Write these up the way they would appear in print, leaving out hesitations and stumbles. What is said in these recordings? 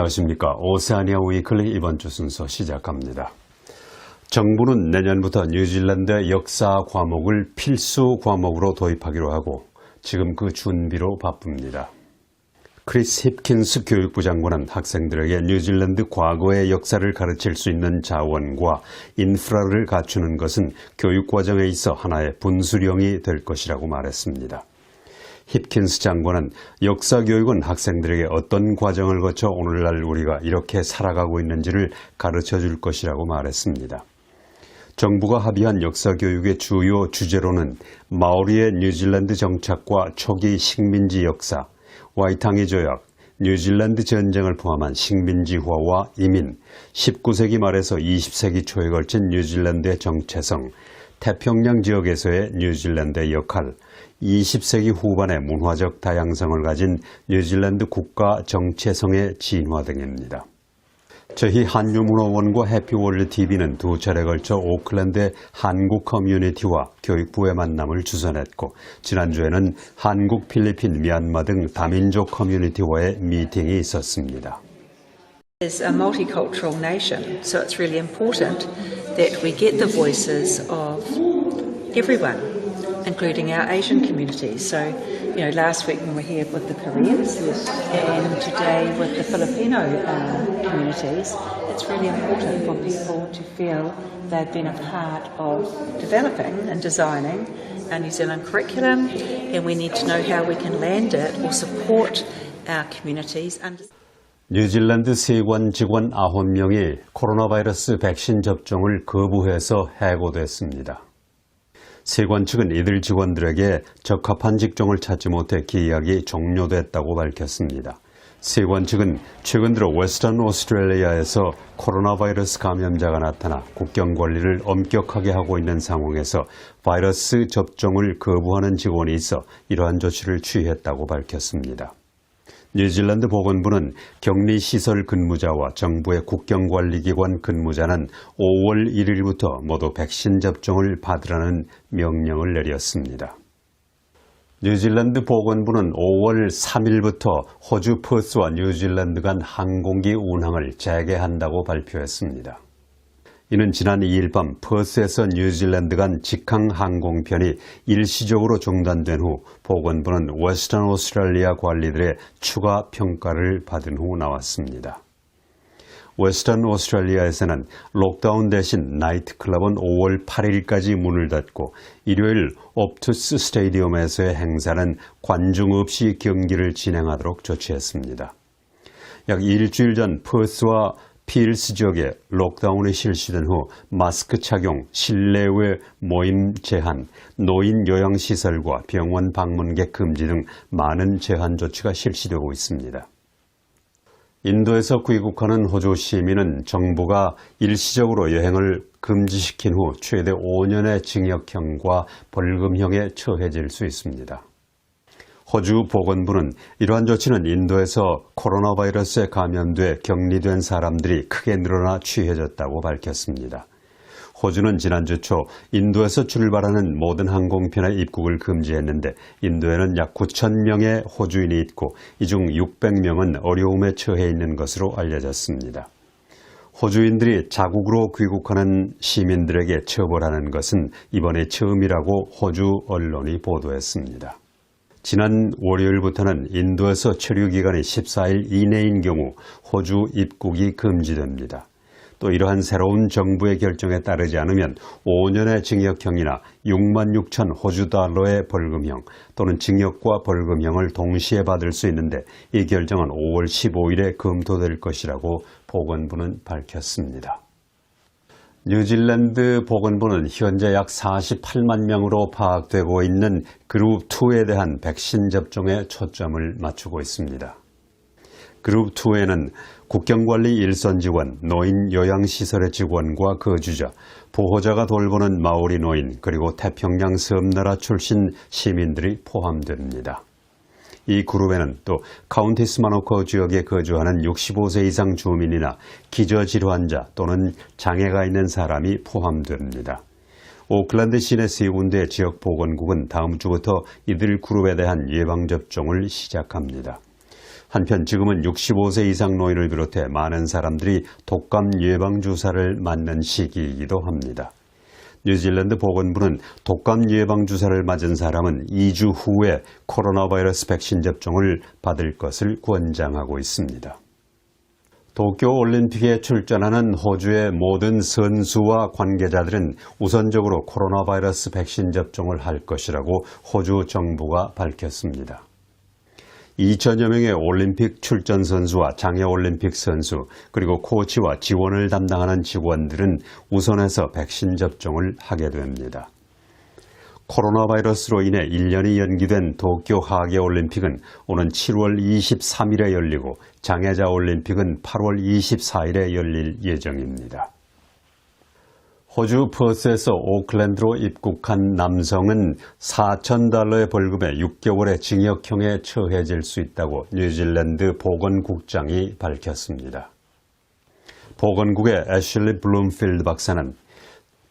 안녕하십니까. 오세아니아 위클리 이번 주 순서 시작합니다. 정부는 내년부터 뉴질랜드 역사 과목을 필수 과목으로 도입하기로 하고 지금 그 준비로 바쁩니다. 크리스 힙킨스 교육부 장관은 학생들에게 뉴질랜드 과거의 역사를 가르칠 수 있는 자원과 인프라를 갖추는 것은 교육과정에 있어 하나의 분수령이 될 것이라고 말했습니다. 힙킨스 장관은 역사 교육은 학생들에게 어떤 과정을 거쳐 오늘날 우리가 이렇게 살아가고 있는지를 가르쳐 줄 것이라고 말했습니다. 정부가 합의한 역사 교육의 주요 주제로는 마오리의 뉴질랜드 정착과 초기 식민지 역사, 와이탕이 조약, 뉴질랜드 전쟁을 포함한 식민지화와 이민, 19세기 말에서 20세기 초에 걸친 뉴질랜드의 정체성, 태평양 지역에서의 뉴질랜드의 역할, 20세기 후반의 문화적 다양성을 가진 뉴질랜드 국가 정체성의 진화 등입니다. 저희 한유문화원과 해피월드TV는 두 차례 걸쳐 오클랜드의 한국 커뮤니티와 교육부의 만남을 주선했고 지난주에는 한국, 필리핀, 미얀마 등 다민족 커뮤니티와의 미팅이 있었습니다. It's a multicultural nation, so it's really important that we get the voices of everyone, including our Asian communities. So, last week when we were here with the Koreans and today with the Filipino communities, it's really important for people to feel they've been a part of developing and designing our New Zealand curriculum, and we need to know how we can land it or support our communities. 뉴질랜드 세관 직원 9명이 코로나 바이러스 백신 접종을 거부해서 해고됐습니다. 세관 측은 이들 직원들에게 적합한 직종을 찾지 못해 계약이 종료됐다고 밝혔습니다. 세관 측은 최근 들어 웨스턴 오스트레일리아에서 코로나 바이러스 감염자가 나타나 국경 관리를 엄격하게 하고 있는 상황에서 바이러스 접종을 거부하는 직원이 있어 이러한 조치를 취했다고 밝혔습니다. 뉴질랜드 보건부는 격리시설 근무자와 정부의 국경관리기관 근무자는 5월 1일부터 모두 백신 접종을 받으라는 명령을 내렸습니다. 뉴질랜드 보건부는 5월 3일부터 호주 퍼스와 뉴질랜드 간 항공기 운항을 재개한다고 발표했습니다. 이는 지난 2일 밤 퍼스에서 뉴질랜드 간 직항 항공편이 일시적으로 중단된 후 보건부는 웨스턴 오스트레일리아 관리들의 추가 평가를 받은 후 나왔습니다. 웨스턴 오스트레일리아에서는 록다운 대신 나이트클럽은 5월 8일까지 문을 닫고 일요일 옵투스 스테디움에서의 행사는 관중 없이 경기를 진행하도록 조치했습니다. 약 일주일 전 퍼스와 필스 지역에 록다운이 실시된 후 마스크 착용, 실내외 모임 제한, 노인 요양시설과 병원 방문객 금지 등 많은 제한 조치가 실시되고 있습니다. 인도에서 귀국하는 호주 시민은 정부가 일시적으로 여행을 금지시킨 후 최대 5년의 징역형과 벌금형에 처해질 수 있습니다. 호주 보건부는 이러한 조치는 인도에서 코로나 바이러스에 감염돼 격리된 사람들이 크게 늘어나 취해졌다고 밝혔습니다. 호주는 지난주 초 인도에서 출발하는 모든 항공편의 입국을 금지했는데 인도에는 약 9,000명의 호주인이 있고 이 중 600명은 어려움에 처해 있는 것으로 알려졌습니다. 호주인들이 자국으로 귀국하는 시민들에게 처벌하는 것은 이번이 처음이라고 호주 언론이 보도했습니다. 지난 월요일부터는 인도에서 체류기간이 14일 이내인 경우 호주 입국이 금지됩니다. 또 이러한 새로운 정부의 결정에 따르지 않으면 5년의 징역형이나 6만 6천 호주 달러의 벌금형 또는 징역과 벌금형을 동시에 받을 수 있는데 이 결정은 5월 15일에 검토될 것이라고 보건부는 밝혔습니다. 뉴질랜드 보건부는 현재 약 48만 명으로 파악되고 있는 그룹 2에 대한 백신 접종에 초점을 맞추고 있습니다. 그룹 2에는 국경관리 일선 직원, 노인 요양시설의 직원과 거주자, 보호자가 돌보는 마오리 노인, 그리고 태평양 섬나라 출신 시민들이 포함됩니다. 이 그룹에는 또 카운티 스마노커 지역에 거주하는 65세 이상 주민이나 기저질환자 또는 장애가 있는 사람이 포함됩니다. 오클랜드 시내 세 군데 지역보건국은 다음 주부터 이들 그룹에 대한 예방접종을 시작합니다. 한편 지금은 65세 이상 노인을 비롯해 많은 사람들이 독감 예방주사를 맞는 시기이기도 합니다. 뉴질랜드 보건부는 독감 예방주사를 맞은 사람은 2주 후에 코로나 바이러스 백신 접종을 받을 것을 권장하고 있습니다. 도쿄올림픽에 출전하는 호주의 모든 선수와 관계자들은 우선적으로 코로나 바이러스 백신 접종을 할 것이라고 호주 정부가 밝혔습니다. 2천여 명의 올림픽 출전 선수와 장애올림픽 선수 그리고 코치와 지원을 담당하는 직원들은 우선해서 백신 접종을 하게 됩니다. 코로나 바이러스로 인해 1년이 연기된 도쿄 하계올림픽은 오는 7월 23일에 열리고 장애자 올림픽은 8월 24일에 열릴 예정입니다. 호주 퍼스에서 오클랜드로 입국한 남성은 $4,000의 벌금에 6개월의 징역형에 처해질 수 있다고 뉴질랜드 보건국장이 밝혔습니다. 보건국의 애슐리 블룸필드 박사는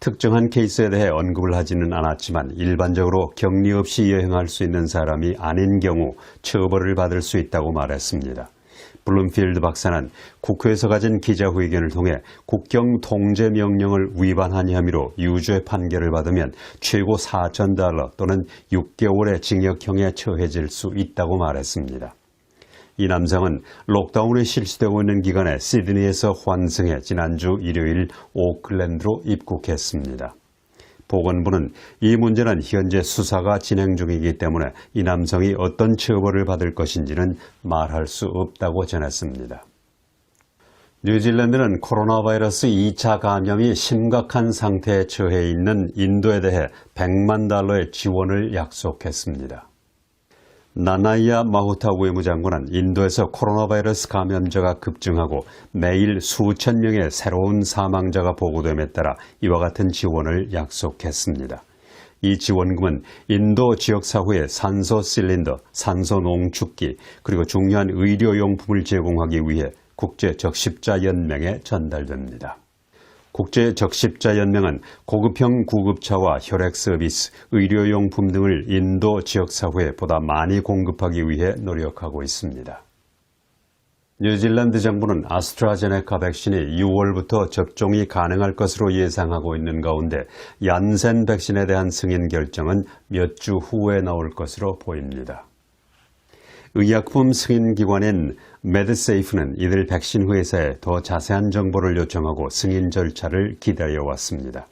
특정한 케이스에 대해 언급을 하지는 않았지만 일반적으로 격리 없이 여행할 수 있는 사람이 아닌 경우 처벌을 받을 수 있다고 말했습니다. 블룸필드 박사는 국회에서 가진 기자회견을 통해 국경 통제 명령을 위반한 혐의로 유죄 판결을 받으면 최고 $4,000 또는 6개월의 징역형에 처해질 수 있다고 말했습니다. 이 남성은 록다운이 실시되고 있는 기간에 시드니에서 환승해 지난주 일요일 오클랜드로 입국했습니다. 보건부는 이 문제는 현재 수사가 진행 중이기 때문에 이 남성이 어떤 처벌을 받을 것인지는 말할 수 없다고 전했습니다. 뉴질랜드는 코로나 바이러스 2차 감염이 심각한 상태에 처해 있는 인도에 대해 $100만 지원을 약속했습니다. 나나이아 마후타 외무장관은 인도에서 코로나 바이러스 감염자가 급증하고 매일 수천 명의 새로운 사망자가 보고됨에 따라 이와 같은 지원을 약속했습니다. 이 지원금은 인도 지역사회에 산소 실린더, 산소 농축기 그리고 중요한 의료용품을 제공하기 위해 국제적십자연맹에 전달됩니다. 국제적십자연맹은 고급형 구급차와 혈액 서비스, 의료용품 등을 인도 지역사회에 보다 많이 공급하기 위해 노력하고 있습니다. 뉴질랜드 정부는 아스트라제네카 백신이 6월부터 접종이 가능할 것으로 예상하고 있는 가운데 얀센 백신에 대한 승인 결정은 몇 주 후에 나올 것으로 보입니다. 의약품 승인기관인 메드세이프는 이들 백신 회사에 더 자세한 정보를 요청하고 승인 절차를 기다려왔습니다.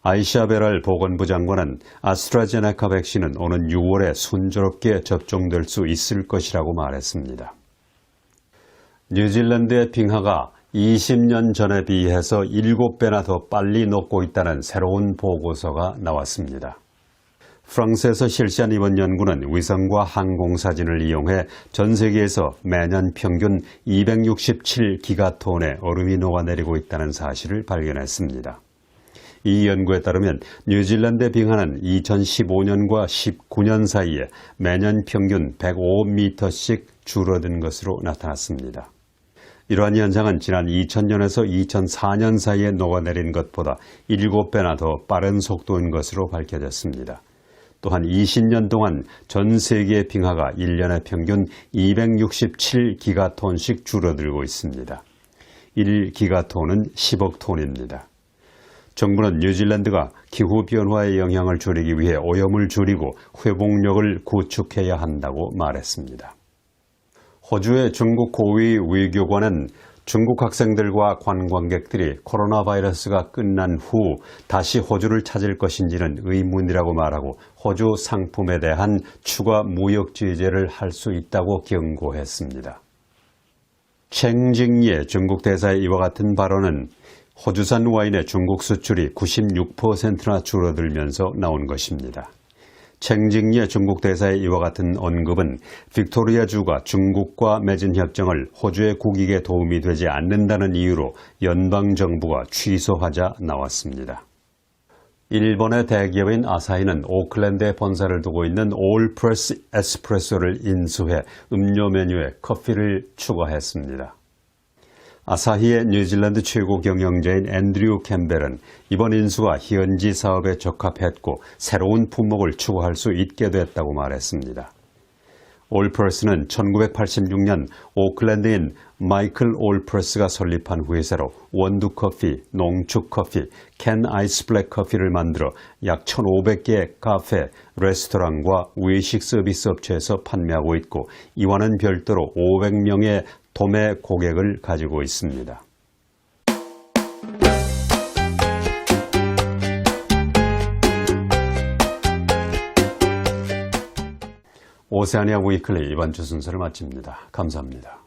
아이샤 베랄 보건부 장관은 아스트라제네카 백신은 오는 6월에 순조롭게 접종될 수 있을 것이라고 말했습니다. 뉴질랜드의 빙하가 20년 전에 비해서 7배나 더 빨리 녹고 있다는 새로운 보고서가 나왔습니다. 프랑스에서 실시한 이번 연구는 위성과 항공사진을 이용해 전 세계에서 매년 평균 267기가톤의 얼음이 녹아내리고 있다는 사실을 발견했습니다. 이 연구에 따르면 뉴질랜드 빙하는 2015년과 19년 사이에 매년 평균 105m씩 줄어든 것으로 나타났습니다. 이러한 현상은 지난 2000년에서 2004년 사이에 녹아내린 것보다 7배나 더 빠른 속도인 것으로 밝혀졌습니다. 또한 20년 동안 전 세계의 빙하가 1년에 평균 267기가톤씩 줄어들고 있습니다. 1기가톤은 10억 톤입니다. 정부는 뉴질랜드가 기후변화의 영향을 줄이기 위해 오염을 줄이고 회복력을 구축해야 한다고 말했습니다. 호주의 중국 고위 외교관은 중국 학생들과 관광객들이 코로나 바이러스가 끝난 후 다시 호주를 찾을 것인지는 의문이라고 말하고 호주 상품에 대한 추가 무역 제재를 할 수 있다고 경고했습니다. 챙징예 중국 대사의 이와 같은 발언은 호주산 와인의 중국 수출이 96%나 줄어들면서 나온 것입니다. 챙징예 중국 대사의 이와 같은 언급은 빅토리아주가 중국과 맺은 협정을 호주의 국익에 도움이 되지 않는다는 이유로 연방정부가 취소하자 나왔습니다. 일본의 대기업인 아사히는 오클랜드에 본사를 두고 있는 올프레스 에스프레소를 인수해 음료 메뉴에 커피를 추가했습니다. 아사히의 뉴질랜드 최고 경영자인 앤드류 캠벨은 이번 인수가 현지 사업에 적합했고 새로운 품목을 추구할 수 있게 됐다고 말했습니다. 올프러스는 1986년 오클랜드인 마이클 올프러스가 설립한 회사로 원두커피, 농축커피, 캔 아이스 블랙 커피를 만들어 약 1,500개의 카페, 레스토랑과 외식 서비스 업체에서 판매하고 있고 이와는 별도로 500명의 도매 고객을 가지고 있습니다. 오세아니아 위클리 이번 주 순서를 마칩니다. 감사합니다.